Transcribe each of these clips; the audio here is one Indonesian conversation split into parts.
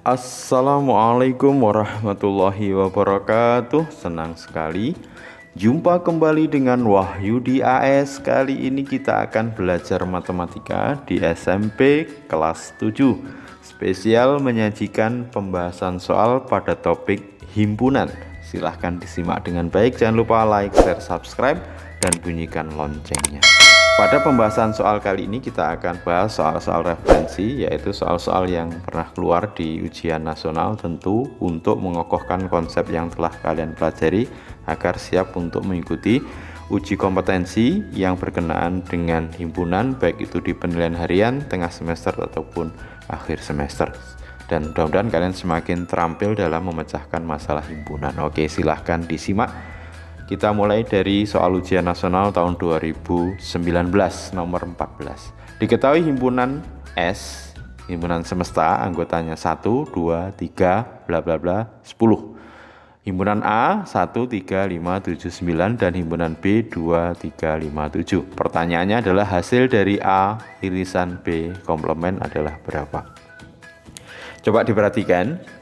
Assalamualaikum warahmatullahi wabarakatuh. Senang sekali jumpa kembali dengan Wahyu di AS. Kali ini kita akan belajar matematika di SMP kelas 7. Spesial menyajikan pembahasan soal pada topik himpunan. Silahkan disimak dengan baik. Jangan lupa like, share, subscribe, dan bunyikan loncengnya. Pada pembahasan soal kali ini kita akan bahas soal-soal referensi, yaitu soal-soal yang pernah keluar di ujian nasional, tentu untuk mengokohkan konsep yang telah kalian pelajari agar siap untuk mengikuti uji kompetensi yang berkenaan dengan himpunan, baik itu di penilaian harian, tengah semester ataupun akhir semester. Dan mudah-mudahan kalian semakin terampil dalam memecahkan masalah himpunan. Oke, silahkan disimak. Kita mulai dari soal ujian nasional tahun 2019 nomor 14. Diketahui himpunan S, himpunan semesta, anggotanya 1, 2, 3, bla bla bla, 10. Himpunan A 1, 3, 5, 7, 9 dan himpunan B 2, 3, 5, 7. Pertanyaannya adalah hasil dari A irisan B komplement adalah berapa? Coba diperhatikan.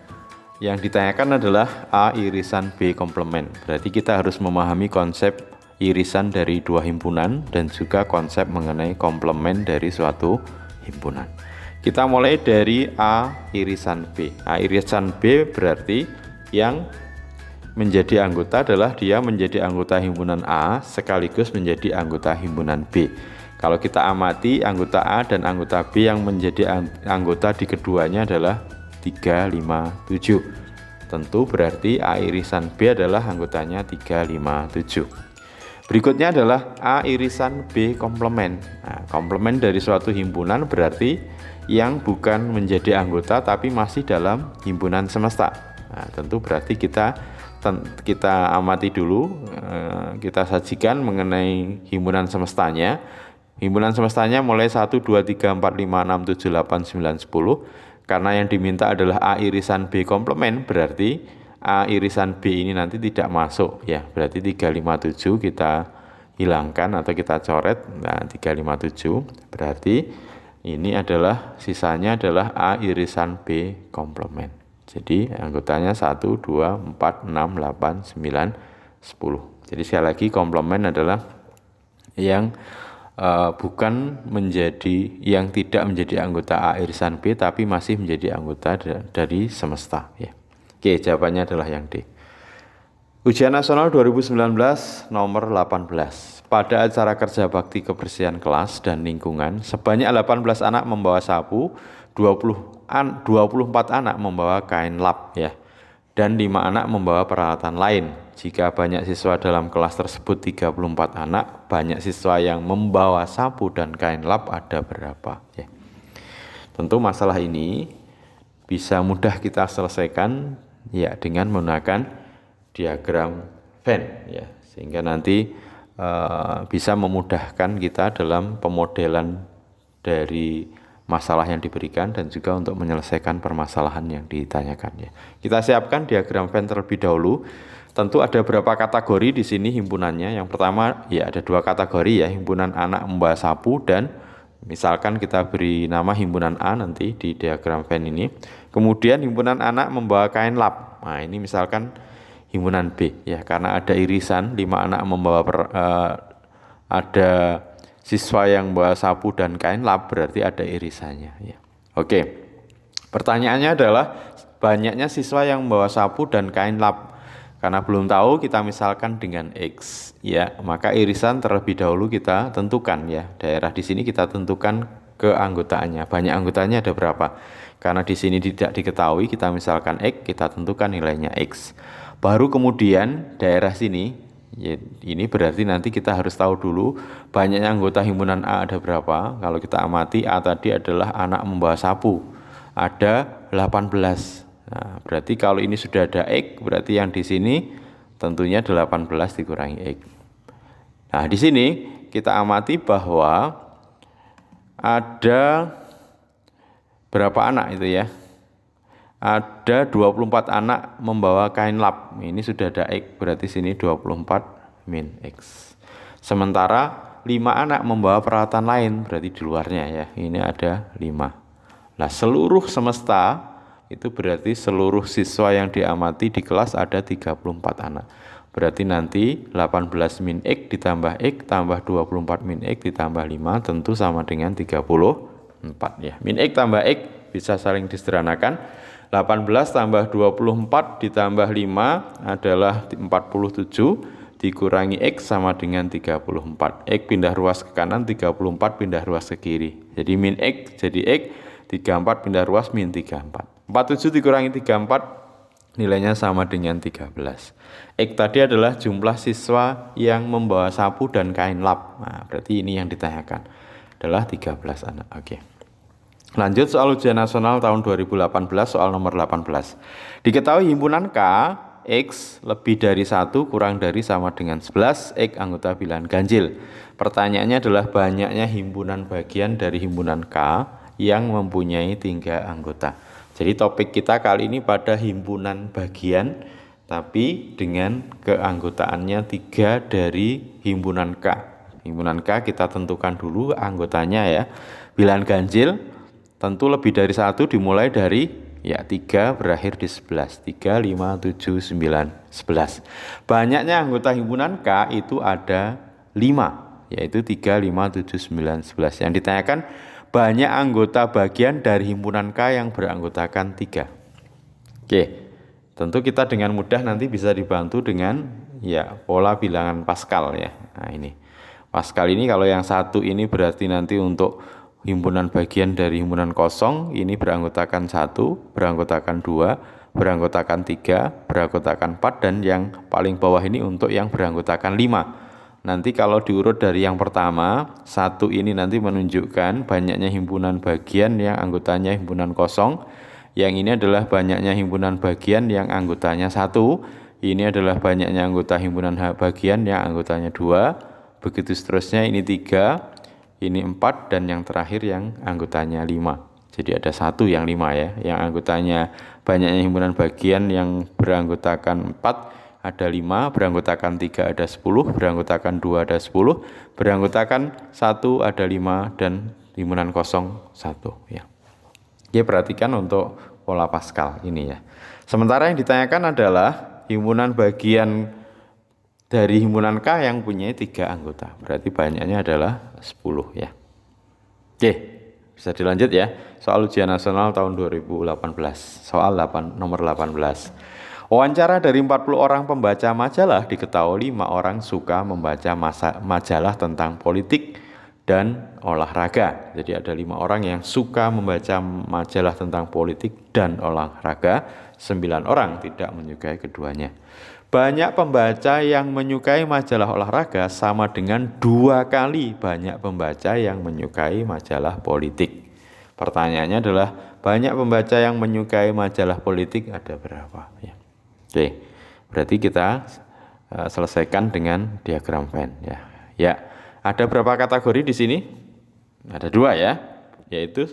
Yang ditanyakan adalah A irisan B komplement. Berarti kita harus memahami konsep irisan dari dua himpunan dan juga konsep mengenai komplement dari suatu himpunan. Kita mulai dari A irisan B. A irisan B berarti yang menjadi anggota adalah dia menjadi anggota himpunan A sekaligus menjadi anggota himpunan B. Kalau kita amati anggota A dan anggota B yang menjadi anggota di keduanya adalah 3, 5, 7. Tentu berarti A irisan B adalah anggotanya 3, 5, 7. Berikutnya adalah A irisan B komplement. Nah, komplement dari suatu himpunan berarti yang bukan menjadi anggota tapi masih dalam himpunan semesta. Nah, tentu berarti kita amati dulu, kita sajikan mengenai himpunan semestanya. Himpunan semestanya mulai 1, 2, 3, 4, 5, 6, 7, 8, 9, 10. Karena yang diminta adalah A irisan B komplement, berarti A irisan B ini nanti tidak masuk ya. Berarti 3, 5, 7 kita hilangkan atau kita coret. Nah, 3, 5, 7 berarti ini adalah sisanya adalah A irisan B komplement. Jadi anggotanya 1, 2, 4, 6, 8, 9, 10. Jadi sekali lagi komplement adalah yang bukan menjadi, yang tidak menjadi anggota A irisan B tapi masih menjadi anggota dari semesta ya. Oke, jawabannya adalah yang D. Ujian nasional 2019 nomor 18. Pada acara kerja bakti kebersihan kelas dan lingkungan, sebanyak 18 anak membawa sapu, 24 anak membawa kain lap ya, dan 5 anak membawa peralatan lain. Jika banyak siswa dalam kelas tersebut 34 anak, banyak siswa yang membawa sapu dan kain lap ada berapa? Ya. Tentu masalah ini bisa mudah kita selesaikan ya dengan menggunakan diagram Venn ya, sehingga nanti bisa memudahkan kita dalam pemodelan dari masalah yang diberikan dan juga untuk menyelesaikan permasalahan yang ditanyakan ya. Kita siapkan diagram Venn terlebih dahulu. Tentu ada beberapa kategori di sini himpunannya. Yang pertama ya ada 2 kategori ya, himpunan anak membawa sapu dan misalkan kita beri nama himpunan A nanti di diagram Venn ini. Kemudian himpunan anak membawa kain lap. Nah, ini misalkan himpunan B ya, karena ada irisan 5 anak membawa ada siswa yang membawa sapu dan kain lap berarti ada irisannya ya. Oke. Pertanyaannya adalah banyaknya siswa yang membawa sapu dan kain lap. Karena belum tahu, kita misalkan dengan X ya, maka irisan terlebih dahulu kita tentukan ya. Daerah di sini kita tentukan keanggotaannya. Banyak anggotanya ada berapa? Karena di sini tidak diketahui, kita misalkan X, kita tentukan nilainya X. Baru kemudian daerah sini ya, ini berarti nanti kita harus tahu dulu banyaknya anggota himpunan A ada berapa. Kalau kita amati A tadi adalah anak membawa sapu, ada 18. Nah, berarti kalau ini sudah ada X, berarti yang di sini tentunya 18 dikurangi X. Nah, di sini kita amati bahwa ada berapa anak itu ya? Ada 24 anak membawa kain lap. Ini sudah ada X, berarti sini 24 min X. Sementara 5 anak membawa peralatan lain, berarti di luarnya ya. Ini ada 5. Nah, seluruh semesta itu berarti seluruh siswa yang diamati di kelas ada 34 anak. Berarti nanti 18 min X ditambah X tambah 24 min X ditambah 5 tentu sama dengan 34 ya. Min X tambah X bisa saling disederhanakan. 18 tambah 24 ditambah 5 adalah 47, dikurangi X sama dengan 34. X pindah ruas ke kanan, 34 pindah ruas ke kiri. Jadi min X jadi X, 34 pindah ruas min 34. 47 dikurangi 34 nilainya sama dengan 13. X tadi adalah jumlah siswa yang membawa sapu dan kain lap. Nah, berarti ini yang ditanyakan adalah 13 anak. Oke. Lanjut soal ujian nasional tahun 2018 soal nomor 18. Diketahui himpunan K X lebih dari 1 kurang dari sama dengan 11 X anggota bilangan ganjil. Pertanyaannya adalah banyaknya himpunan bagian dari himpunan K yang mempunyai 3 anggota. Jadi topik kita kali ini pada himpunan bagian tapi dengan keanggotaannya 3 dari himpunan K. Himpunan K kita tentukan dulu anggotanya ya. Bilangan ganjil tentu lebih dari 1 dimulai dari ya 3 berakhir di 11. 3, 5, 7, 9, 11. Banyaknya anggota himpunan K itu ada 5, yaitu 3, 5, 7, 9, 11. Yang ditanyakan banyak anggota bagian dari himpunan K yang beranggotakan 3. Oke, tentu kita dengan mudah nanti bisa dibantu dengan ya pola bilangan Pascal ya. Nah ini Pascal ini kalau yang satu ini berarti nanti untuk himpunan bagian dari himpunan kosong ini beranggotakan 1, beranggotakan 2, beranggotakan 3, beranggotakan 4, dan yang paling bawah ini untuk yang beranggotakan 5. Nanti kalau diurut dari yang pertama, 1 ini nanti menunjukkan banyaknya himpunan bagian yang anggotanya himpunan kosong. Yang ini adalah banyaknya himpunan bagian yang anggotanya 1. Ini adalah banyaknya anggota himpunan bagian yang anggotanya 2. Begitu seterusnya, ini 3, ini 4, dan yang terakhir yang anggotanya 5. Jadi ada 1 yang 5 ya. Yang anggotanya banyaknya himpunan bagian yang beranggotakan 4 ada 5, beranggotakan 3 ada 10, beranggotakan 2 ada 10, beranggotakan 1 ada 5, dan himpunan kosong 1 ya. Oke, perhatikan untuk pola Pascal ini ya. Sementara yang ditanyakan adalah himpunan bagian dari himpunan K yang punya 3 anggota. Berarti banyaknya adalah 10 ya. Oke, bisa dilanjut ya. Soal ujian nasional tahun 2018. Soal nomor 18. Wawancara dari 40 orang pembaca majalah diketahui 5 orang suka membaca majalah tentang politik dan olahraga. Jadi ada 5 orang yang suka membaca majalah tentang politik dan olahraga, 9 orang tidak menyukai keduanya. Banyak pembaca yang menyukai majalah olahraga sama dengan 2 kali banyak pembaca yang menyukai majalah politik. Pertanyaannya adalah banyak pembaca yang menyukai majalah politik ada berapa ya? Oke, berarti kita selesaikan dengan diagram Venn ya. Ya, ada berapa kategori di sini? Ada 2 ya, yaitu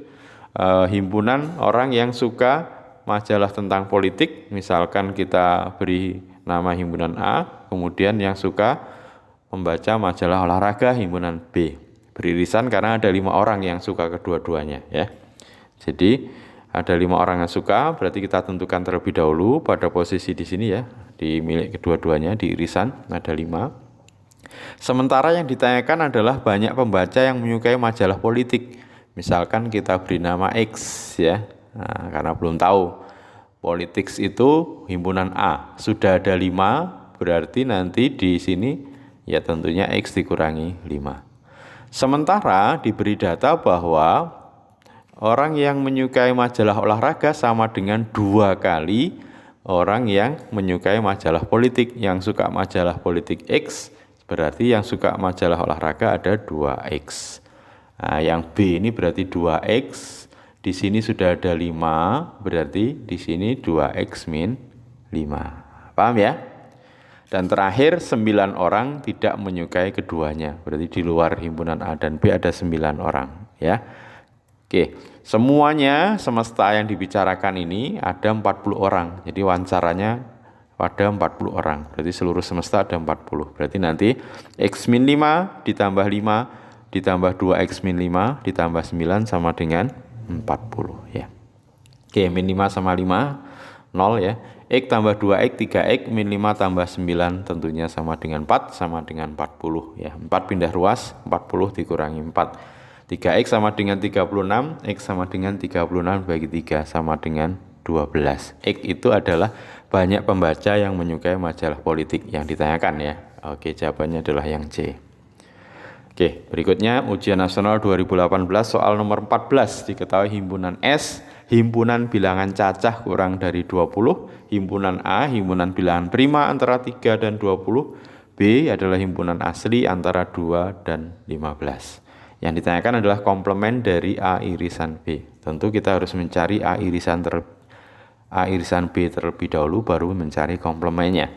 himpunan orang yang suka majalah tentang politik, misalkan kita beri nama himpunan A, kemudian yang suka membaca majalah olahraga himpunan B. Beririsan karena ada 5 orang yang suka kedua-duanya ya. Jadi ada 5 orang yang suka, berarti kita tentukan terlebih dahulu pada posisi di sini ya, di milik kedua-duanya, di irisan ada 5. Sementara yang ditanyakan adalah banyak pembaca yang menyukai majalah politik. Misalkan kita beri nama X ya, nah, karena belum tahu. Politics itu himpunan A, sudah ada 5, berarti nanti di sini ya tentunya X dikurangi 5. Sementara diberi data bahwa orang yang menyukai majalah olahraga sama dengan 2 kali orang yang menyukai majalah politik. Yang suka majalah politik X, berarti yang suka majalah olahraga ada 2X. Nah, yang B ini berarti 2X. Di sini sudah ada 5, berarti di sini 2X min 5. Paham ya? Dan terakhir 9 orang tidak menyukai keduanya. Berarti di luar himpunan A dan B ada 9 orang ya. Oke, semuanya semesta yang dibicarakan ini ada 40 orang. Jadi wawancaranya ada 40 orang. Berarti seluruh semesta ada 40. Berarti nanti X min 5 ditambah 5 ditambah 2X min 5 ditambah 9 sama dengan 40 ya. Oke, min 5 sama 5, 0 ya. X tambah 2X, 3X, min 5 tambah 9 tentunya sama dengan 4, sama dengan 40 ya. 4 pindah ruas, 40 dikurangi 4. 3X sama dengan 36, X sama dengan 36 bagi 3 sama dengan 12. X itu adalah banyak pembaca yang menyukai majalah politik yang ditanyakan ya. Oke, jawabannya adalah yang C. Oke, berikutnya ujian nasional 2018 soal nomor 14. Diketahui himpunan S, himpunan bilangan cacah kurang dari 20, himpunan A, himpunan bilangan prima antara 3 dan 20, B adalah himpunan asli antara 2 dan 15. Yang ditanyakan adalah komplement dari A irisan B. Tentu kita harus mencari A irisan B terlebih dahulu, baru mencari komplemennya.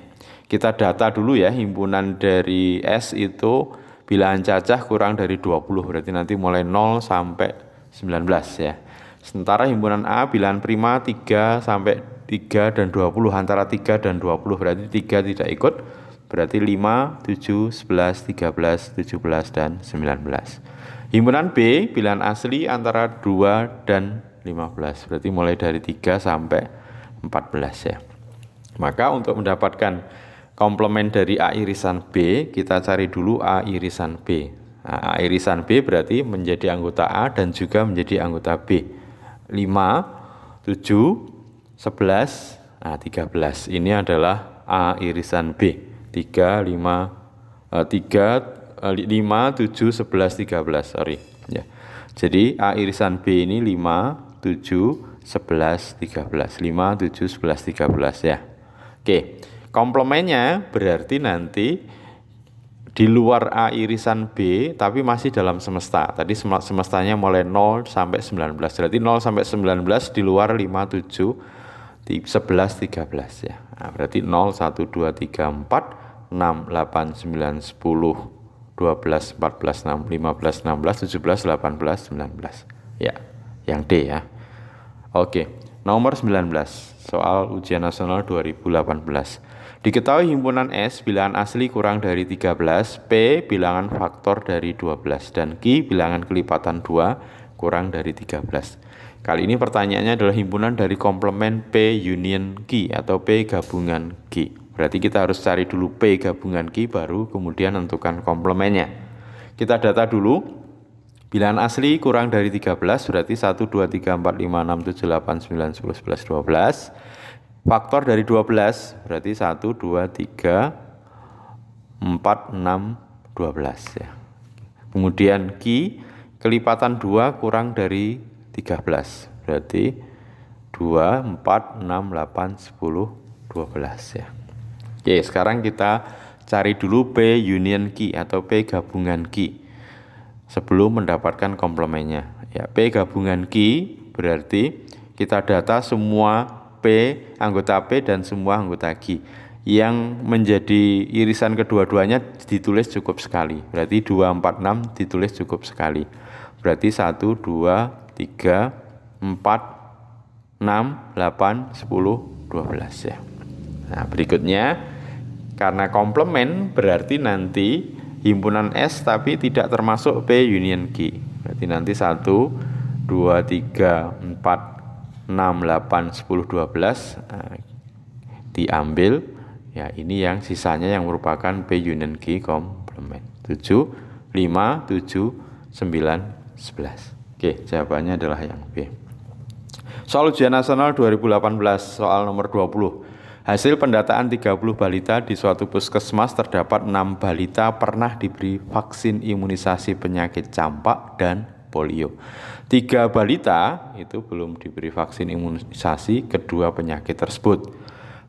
Kita data dulu ya, himpunan dari S itu bilangan cacah kurang dari 20, berarti nanti mulai 0 sampai 19 ya. Sementara himpunan A bilangan prima 3 sampai 3 dan 20, antara 3 dan 20, berarti 3 tidak ikut, berarti 5, 7, 11, 13, 17, dan 19. Himpunan B bilangan asli antara 2 dan 15, berarti mulai dari 3 sampai 14 ya. Maka untuk mendapatkan komplement dari A irisan B, kita cari dulu A irisan B. Nah, A irisan B berarti menjadi anggota A dan juga menjadi anggota B. 5, 7, 11, 13. Ini adalah A irisan B. 3, 5, 7, 11, 13. Sorry. Ya. Jadi A irisan B ini 5, 7, 11, 13. 5, 7, 11, 13 ya. Oke. Komplemennya berarti nanti di luar A irisan B tapi masih dalam semesta. Tadi semestanya mulai 0 sampai 19. Berarti 0 sampai 19 di luar 5, 7, 11, 13 ya. Nah, berarti 0, 1, 2, 3, 4, 6, 8, 9, 10, 12, 14, 6, 15, 16, 17, 18, 19. Ya, yang D ya. Oke, nomor 19. Soal ujian nasional 2018. Diketahui himpunan S bilangan asli kurang dari 13, P bilangan faktor dari 12, dan Q bilangan kelipatan 2 kurang dari 13. Kali ini pertanyaannya adalah himpunan dari komplement P union Q atau P gabungan Q. Berarti kita harus cari dulu P gabungan Q baru kemudian tentukan komplemennya. Kita data dulu. Bilangan asli kurang dari 13 berarti 1, 2, 3, 4, 5, 6, 7, 8, 9, 10, 11, 12. Faktor dari 12 berarti 1, 2, 3, 4, 6, 12 ya. Kemudian Q kelipatan 2 kurang dari 13 berarti 2, 4, 6, 8, 10, 12 ya. Oke, sekarang kita cari dulu P union Q atau P gabungan Q sebelum mendapatkan komplemennya. Ya, P gabungan Q berarti kita data semua P, anggota P dan semua anggota Q. Yang menjadi irisan kedua-duanya ditulis cukup sekali. Berarti 2, 4, 6 ditulis cukup sekali. Berarti 1, 2, 3, 4, 6, 8, 10, 12 ya. Nah, berikutnya karena komplement berarti nanti himpunan S tapi tidak termasuk P union Q. Berarti nanti 1, 2, 3, 4, 6, 8, 10, 12 diambil ya, ini yang sisanya yang merupakan P union Q komplement. 7, 5, 7, 9, 11. Oke, jawabannya adalah yang B. Soal ujian nasional 2018 soal nomor 20. Hasil pendataan 30 balita di suatu puskesmas terdapat 6 balita pernah diberi vaksin imunisasi penyakit campak dan polio. 3 balita itu belum diberi vaksin imunisasi kedua penyakit tersebut.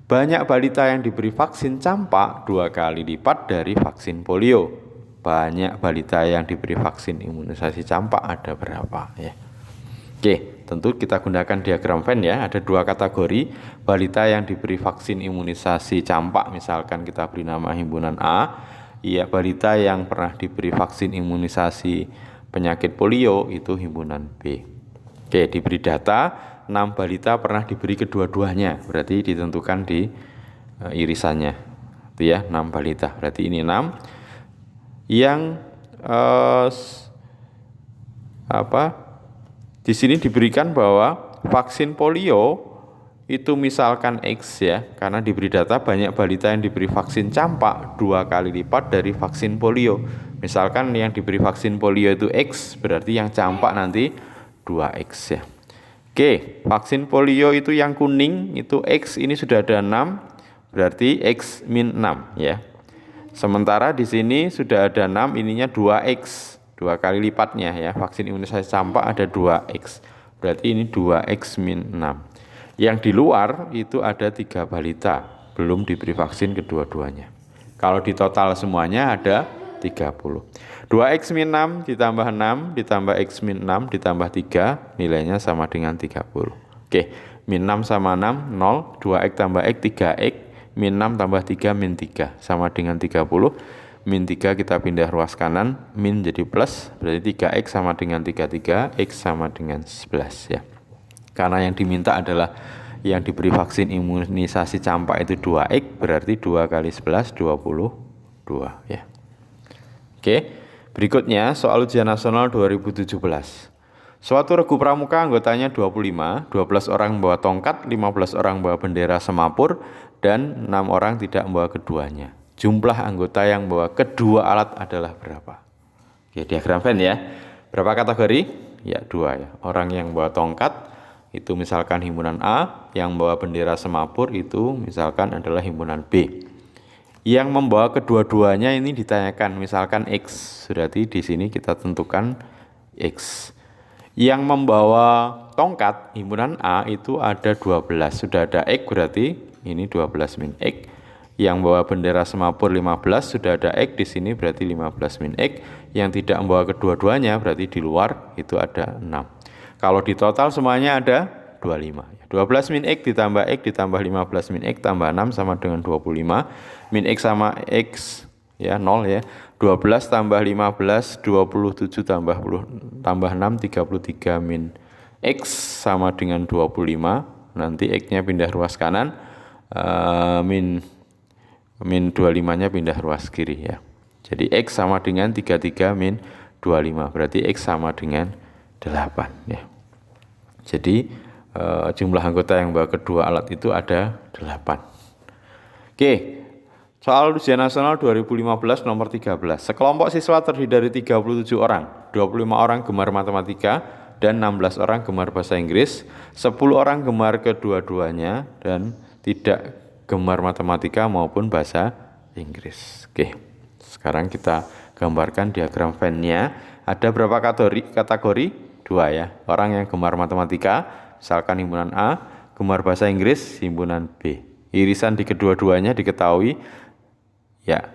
Banyak balita yang diberi vaksin campak 2 kali lipat dari vaksin polio. Banyak balita yang diberi vaksin imunisasi campak ada berapa ya? Oke, tentu kita gunakan diagram Venn ya. Ada 2 kategori balita yang diberi vaksin imunisasi campak, misalkan kita beri nama himpunan A. Iya, balita yang pernah diberi vaksin imunisasi penyakit polio itu himpunan B. Oke, diberi data 6 balita pernah diberi kedua-duanya, berarti ditentukan di irisannya. Itu ya, 6 balita. Berarti ini 6 yang di sini diberikan bahwa vaksin polio itu misalkan X ya, karena diberi data banyak balita yang diberi vaksin campak 2 kali lipat dari vaksin polio. Misalkan yang diberi vaksin polio itu X, berarti yang campak nanti 2X ya. Oke, vaksin polio itu yang kuning itu X ini sudah ada 6, berarti X min 6 ya. Sementara di sini sudah ada 6, ininya 2X, 2 kali lipatnya ya. Vaksin imunisasi campak ada 2X, berarti ini 2X min 6. Yang di luar itu ada 3 balita, belum diberi vaksin kedua-duanya. Kalau di total semuanya ada 30. 2X min 6 ditambah 6 ditambah X min 6 ditambah 3, nilainya sama dengan 30. Oke, min 6 sama 6, 0, 2X tambah X, 3X, min 6 tambah 3, min 3, sama dengan 30. Min 3 kita pindah ruas kanan, min jadi plus, berarti 3X sama dengan 33, X sama dengan 11 ya. Karena yang diminta adalah yang diberi vaksin imunisasi campak itu 2X, berarti 2 kali 11, 22 ya. Oke, berikutnya soal ujian nasional 2017. Suatu regu pramuka anggotanya 25, 12 orang membawa tongkat, 15 orang membawa bendera semapur, dan 6 orang tidak membawa keduanya. Jumlah anggota yang membawa kedua alat adalah berapa? Oke, diagram Venn ya. Berapa kategori? Ya 2 ya. Orang yang membawa tongkat itu misalkan himpunan A, yang membawa bendera semapur itu misalkan adalah himpunan B. Yang membawa kedua-duanya ini ditanyakan misalkan X, berarti di sini kita tentukan X. Yang membawa tongkat himpunan A itu ada 12, sudah ada X, berarti ini 12 min X. Yang membawa bendera semapur 15, sudah ada X di sini, berarti 15 min X. Yang tidak membawa kedua-duanya berarti di luar itu ada 6. Kalau di total semuanya ada 25. 12 min X ditambah X ditambah 15 min X tambah 6 sama dengan 25. Min X sama X ya 0 ya. 12 tambah 15 27 tambah 6 33 min X sama dengan 25. Nanti X-nya pindah ruas kanan, min 25-nya pindah ruas kiri ya. Jadi X sama dengan 33 min 25. Berarti X sama dengan 8 ya. Jadi jumlah anggota yang membawa kedua alat itu ada 8. Oke, soal ujian nasional 2015 nomor 13. Sekelompok siswa terdiri dari 37 orang, 25 orang gemar matematika dan 16 orang gemar bahasa Inggris, 10 orang gemar kedua-duanya dan tidak gemar matematika maupun bahasa Inggris. Oke, sekarang kita gambarkan diagram Venn-nya. Ada berapa kategori? 2 ya. Orang yang gemar matematika, misalkan himpunan A, gemar bahasa Inggris, himpunan B. Irisan di kedua-duanya diketahui ya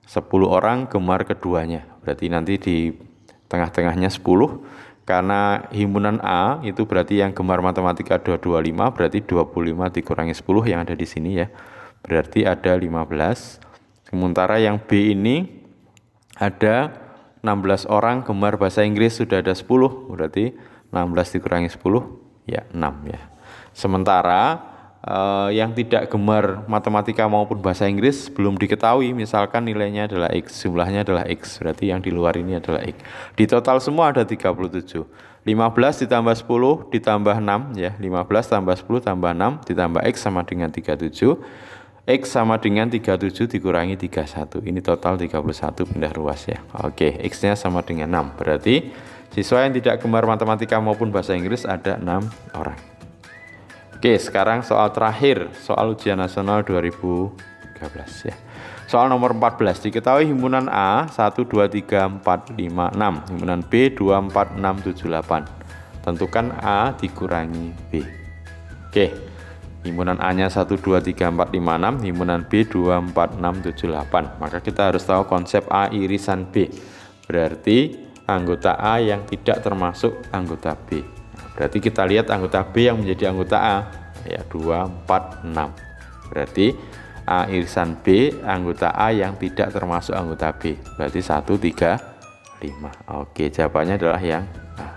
10 orang gemar keduanya. Berarti nanti di tengah-tengahnya 10. Karena himpunan A itu berarti yang gemar matematika ada 25, berarti 25 dikurangi 10 yang ada di sini ya. Berarti ada 15. Sementara yang B ini ada 16 orang gemar bahasa Inggris, sudah ada 10, berarti 16 dikurangi 10, ya 6 ya. Sementara yang tidak gemar matematika maupun bahasa Inggris belum diketahui, misalkan nilainya adalah X, jumlahnya adalah X, berarti yang di luar ini adalah X. Di total semua ada 37. 15 ditambah 10 ditambah 6 ya, 15 tambah 10 tambah 6 ditambah X sama dengan 37. X sama dengan 37 dikurangi 31. Ini total 31 pindah ruas ya. Oke, X-nya sama dengan 6. Berarti siswa yang tidak gemar matematika maupun bahasa Inggris ada 6 orang. Oke, sekarang soal terakhir, soal ujian nasional 2013 ya. Soal nomor 14, diketahui himpunan A 1, 2, 3, 4, 5, 6. Himpunan B 2, 4, 6, 7, 8. Tentukan A dikurangi B. Oke. Himpunan A-nya 1, 2, 3, 4, 5, 6, himpunan B 2, 4, 6, 7, 8. Maka kita harus tahu konsep A irisan B. Berarti anggota A yang tidak termasuk anggota B. Berarti kita lihat anggota B yang menjadi anggota A. Ya, 2, 4, 6. Berarti A irisan B, anggota A yang tidak termasuk anggota B. Berarti 1, 3, 5. Oke, jawabannya adalah yang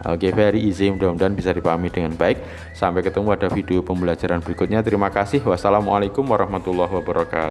Oke, very easy, mudah-mudahan bisa dipahami dengan baik. Sampai ketemu pada video pembelajaran berikutnya. Terima kasih. Wassalamualaikum warahmatullahi wabarakatuh.